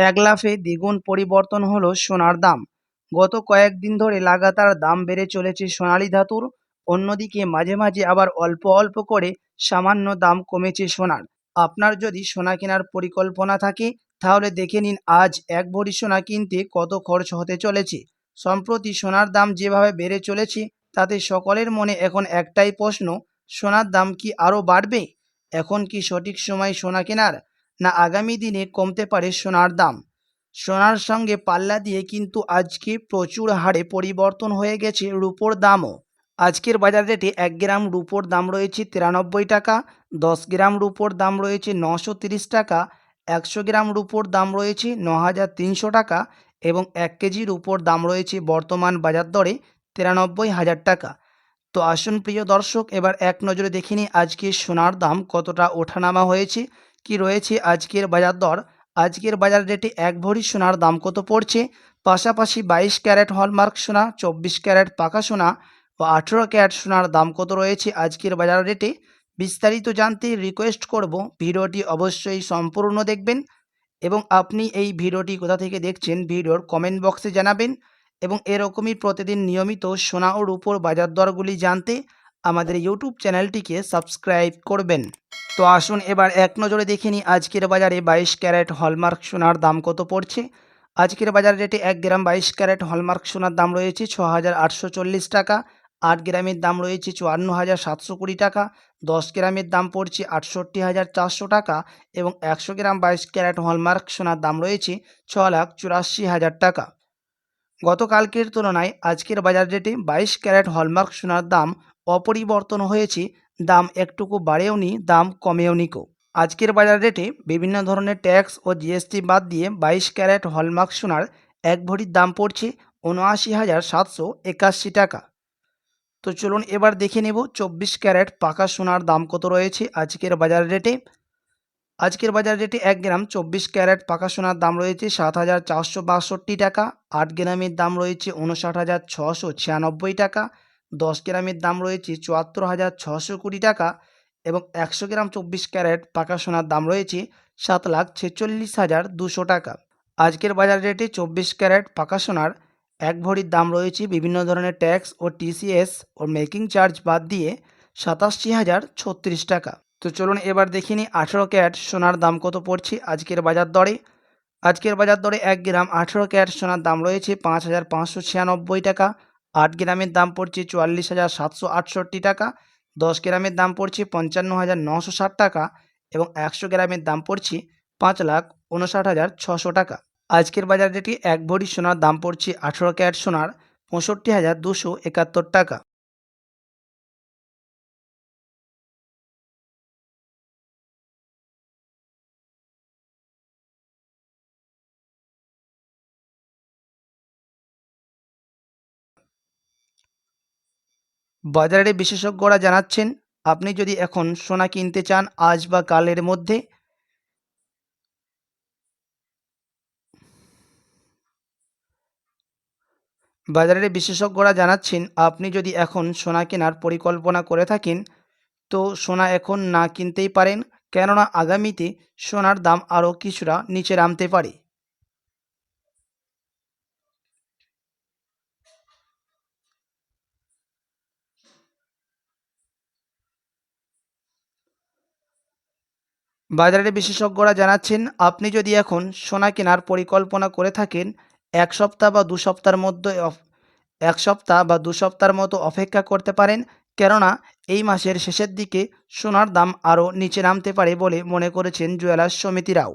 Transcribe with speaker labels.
Speaker 1: এক লাফে দ্বিগুণ পরিবর্তন হলো সোনার দাম। গত কয়েকদিন ধরে লাগাতার দাম বেড়ে চলেছে সোনালী ধাতুর। অন্যদিকে মাঝে মাঝে আবার অল্প অল্প করে সামান্য দাম কমেছে সোনার। আপনার যদি সোনা কেনার পরিকল্পনা থাকে তাহলে দেখে নিন আজ এক ভরি সোনা কিনতে কত খরচ হতে চলেছে। সম্প্রতি সোনার দাম যেভাবে বেড়ে চলেছে তাতে সকলের মনে এখন একটাই প্রশ্ন, সোনার দাম কি আরও বাড়বে? এখন কি সঠিক সময় সোনা কেনার, না আগামী দিনে কমতে পারে সোনার দাম? সোনার সঙ্গে পাল্লা দিয়ে কিন্তু আজকে প্রচুর হারে পরিবর্তন হয়ে গেছে রূপোর দামও। আজকের বাজার রেটে 1 গ্রাম রূপোর দাম রয়েছে 93 টাকা, 10 গ্রাম রূপোর দাম রয়েছে 930 টাকা, 100 গ্রাম রূপোর দাম রয়েছে 9300 টাকা এবং 1 কেজি রূপোর দাম রয়েছে বর্তমান বাজার দরে 93,000 টাকা। তো আসুন প্রিয় দর্শক, এবার এক নজরে দেখে নিই আজকে সোনার দাম কতটা ওঠানামা হয়েছে, কি রয়েছে আজকের বাজার দর। আজকের বাজার রেটে এক ভরি সোনার দাম কত পড়ছে, পাশাপাশি 22 ক্যারেট হলমার্ক সোনা, 24 ক্যারেট পাকা সোনা ও 18 ক্যারেট সোনার দাম কত রয়েছে আজকের বাজার রেটে, বিস্তারিত জানতে রিকোয়েস্ট করব ভিডিওটি অবশ্যই সম্পূর্ণ দেখবেন এবং আপনি এই ভিডিওটি কোথা থেকে দেখছেন ভিডিওর কমেন্ট বক্সে জানাবেন এবং এরকমই প্রতিদিন নিয়মিত সোনা ও রূপোর বাজার দরগুলি জানতে আমাদের ইউটিউব চ্যানেলটিকে সাবস্ক্রাইব করবেন। তো আসুন এবার এক নজরে দেখে নিই আজকের বাজারে 22 ক্যারেট হলমার্ক সোনার দাম কত পড়ছে। আজকের বাজার রেটে 1 গ্রাম 22 ক্যারেট হলমার্ক সোনার দাম রয়েছে 6,840 টাকা, 8 গ্রামের দাম রয়েছে 54,720 টাকা, 10 গ্রামের দাম পড়ছে 68,400 টাকা এবং 100 গ্রাম 22 ক্যারেট হলমার্ক সোনার দাম রয়েছে 6,84,000 টাকা। গতকালকের তুলনায় আজকের বাজার রেটে 22 ক্যারেট হলমার্ক সোনার দাম অপরিবর্তন হয়েছে, দাম একটুকু বাড়েওনি, দাম কমেওনি কো। আজকের বাজার রেটে বিভিন্ন ধরনের ট্যাক্স ও জিএসটি বাদ দিয়ে 22 ক্যারেট হলমার্ক সোনার এক ভরির দাম পড়ছে 79,781 টাকা। তো চলুন এবার দেখে নেব 24 ক্যারেট পাকা সোনার দাম কত রয়েছে আজকের বাজার রেটে। আজকের বাজার রেটে 1 গ্রাম 24 ক্যারেট পাকা সোনার দাম রয়েছে 7,462 টাকা, 8 গ্রামের দাম রয়েছে 59,696 টাকা, 10 গ্রামের দাম রয়েছে 74,620 টাকা এবং 100 গ্রাম 24 ক্যারেট পাকা সোনার দাম রয়েছে 7,46,200 টাকা। আজকের বাজার রেটে 24 ক্যারেট পাকা সোনার এক ভরির দাম রয়েছে বিভিন্ন ধরনের ট্যাক্স ও টিসিএস ও মেকিং চার্জ বাদ দিয়ে 87,036 টাকা। তো চলুন এবার দেখে নিই 18 ক্যারেট সোনার দাম কত পড়ছে আজকের বাজার দরে। আজকের বাজার দরে 1 গ্রাম 18 ক্যারেট সোনার দাম রয়েছে 5,596 টাকা, 8 গ্রামের দাম পড়ছে 44,768 টাকা, 10 গ্রামের দাম পড়ছে 55,960 টাকা এবং 100 গ্রামের দাম পড়ছে 5,59,600 টাকা। আজকের বাজার রেটে এক ভরি সোনার দাম পড়ছে 18 ক্যারেট সোনার 65,271 টাকা। বাজারে বিশেষজ্ঞরা জানাচ্ছেন, আপনি যদি এখন সোনা কিনতে চান আজ বা কালের মধ্যে, বাজারের বিশেষজ্ঞরা জানাচ্ছেন আপনি যদি এখন সোনা কেনার পরিকল্পনা করে থাকেন তো সোনা এখন না কিনতেই পারেন, কেননা আগামীতে সোনার দাম আরও কিছুটা নিচে নামতে পারে। বাজারের বিশেষজ্ঞরা জানাচ্ছেন আপনি যদি এখন সোনা কেনার পরিকল্পনা করে থাকেন এক সপ্তাহ বা 2 সপ্তাহের মধ্যে 1 সপ্তাহ বা 2 সপ্তাহের মতো অপেক্ষা করতে পারেন, কেননা এই মাসের শেষের দিকে সোনার দাম আরও নিচে নামতে পারে বলে মনে করেছেন জুয়েলার্স সমিতিরাও।